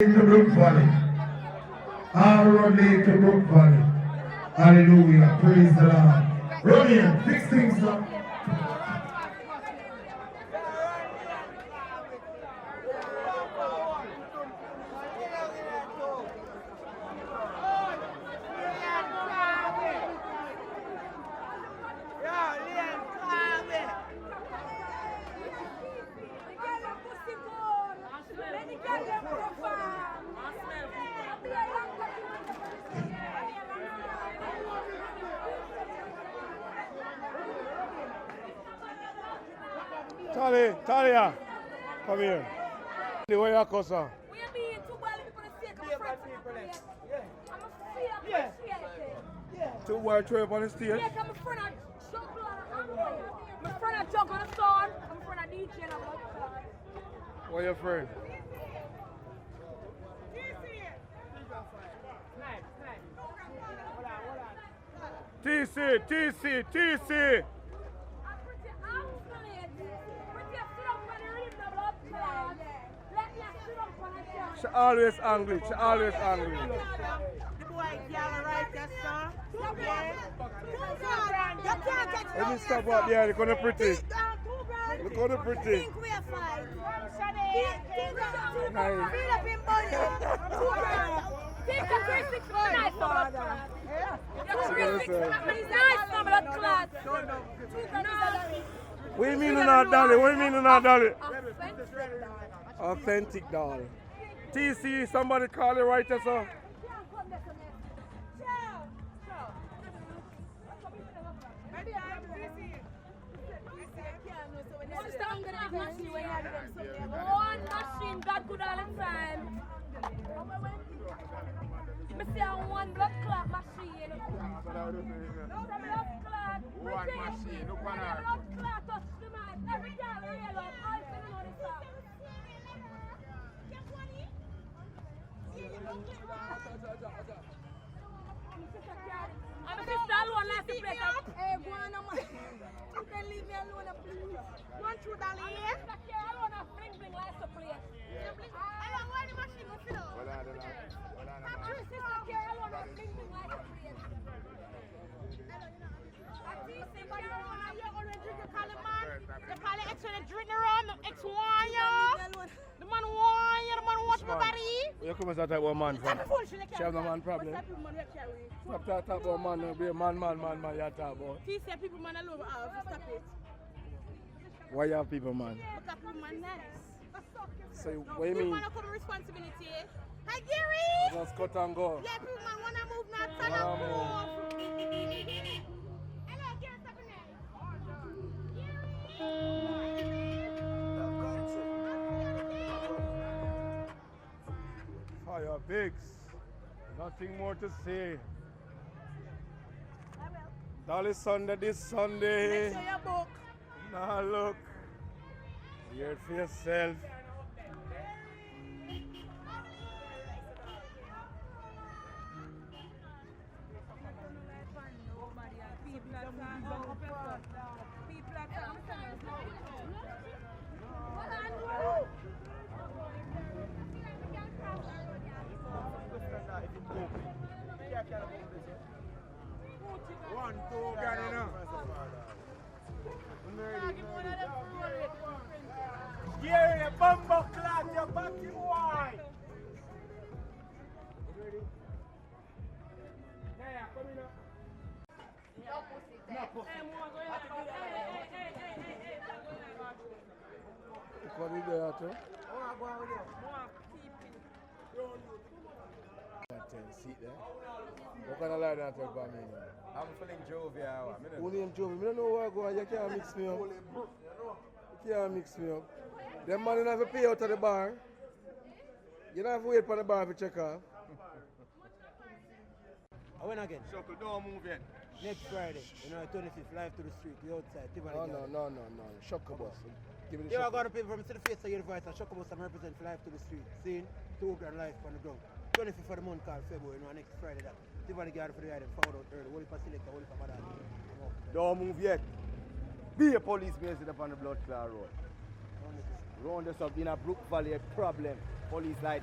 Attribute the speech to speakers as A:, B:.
A: To Brook Valley. All road lead to Brook Valley. Hallelujah. Praise the Lord. Run here. Fix things up.
B: Talia, come here. Where you go, sir?
C: We are being too well people to see come friends. I'm a feel appreciated.
B: Two world trip on the stage?
C: Yeah, I'm a friend of juggle I'm a friend of juggle on the song. I'm a friend of DJ and I'm a
B: Where your friend? TC. She always angry.
D: The boy girl right there, sir.
B: Let me stop up there. Look on the pretty. Look on the pretty.
D: Think we are fine.
B: Nice.
D: Feel up in body.
C: Take a 360 nice number class. 360 nice number class.
B: What do you mean not Dolly? What do you mean not Dolly? Authentic doll. TC, somebody call it right there, sir.
C: One machine, God good all the time. I say one blood clot machine. Blood clot.
E: One machine, look on her.
C: Blood clot touch the man. Every girl real up. All singing on the song. I'm a sister alone like to play up.
D: Hey, go on, man. You can leave me alone, please. One through Dolly.
C: I'm a sister alone and bling like to play.
D: I don't want the machine to sit down.
C: I'm a sister alone and bling like to play.
D: You call it extra drink around, the X1, yo. The man want you, the man watch my body.
B: Where you come and talk about man from? She have no man problem. Stop talking about man, be a man, you talk about.
D: He said people man alone, stop it.
B: Why you have people man?
D: Because people man nice.
B: So what do you
D: People
B: mean?
D: man come with responsibility. Hi Gary!
B: Just cut and go.
D: Yeah, people man wanna move, not turn and move. Hello, Gary, stop in there.
B: Fire Bigs. Nothing more to say. Dolly Sunday this Sunday.
D: Make sure you book.
B: Now look. Hear it for yourself.
E: One, two, got it now. Gary, a bumbo clock, your bucky boy. Ready? Yeah, come in up.
B: What is there, too? Seat there. What kind of line that talk about me?
E: I'm feeling jovial.
B: Who name Jovi? I don't know where I go. You can't mix me up. You can't mix me up. Them man don't have to pay out of the bar. You don't have to wait for the bar to check off.
F: I win again.
E: Shuckle, don't move in.
F: Next Friday, 25th, live to the street, we outside.
B: No. Shuckle bus. Give me the
F: Yeah, I
B: shuckle.
F: got to pay from to the face of your voice and Shuckle bus and represent live to the street. Seeing 2 grand live on the ground. 25th for the month called February, next Friday that. Tiffany got for the item, found out early. Whole for selector, whole for madam.
E: Don't move yet. Be a police based upon the blood clot road. Round this up in a Brook Valley, a problem. Police like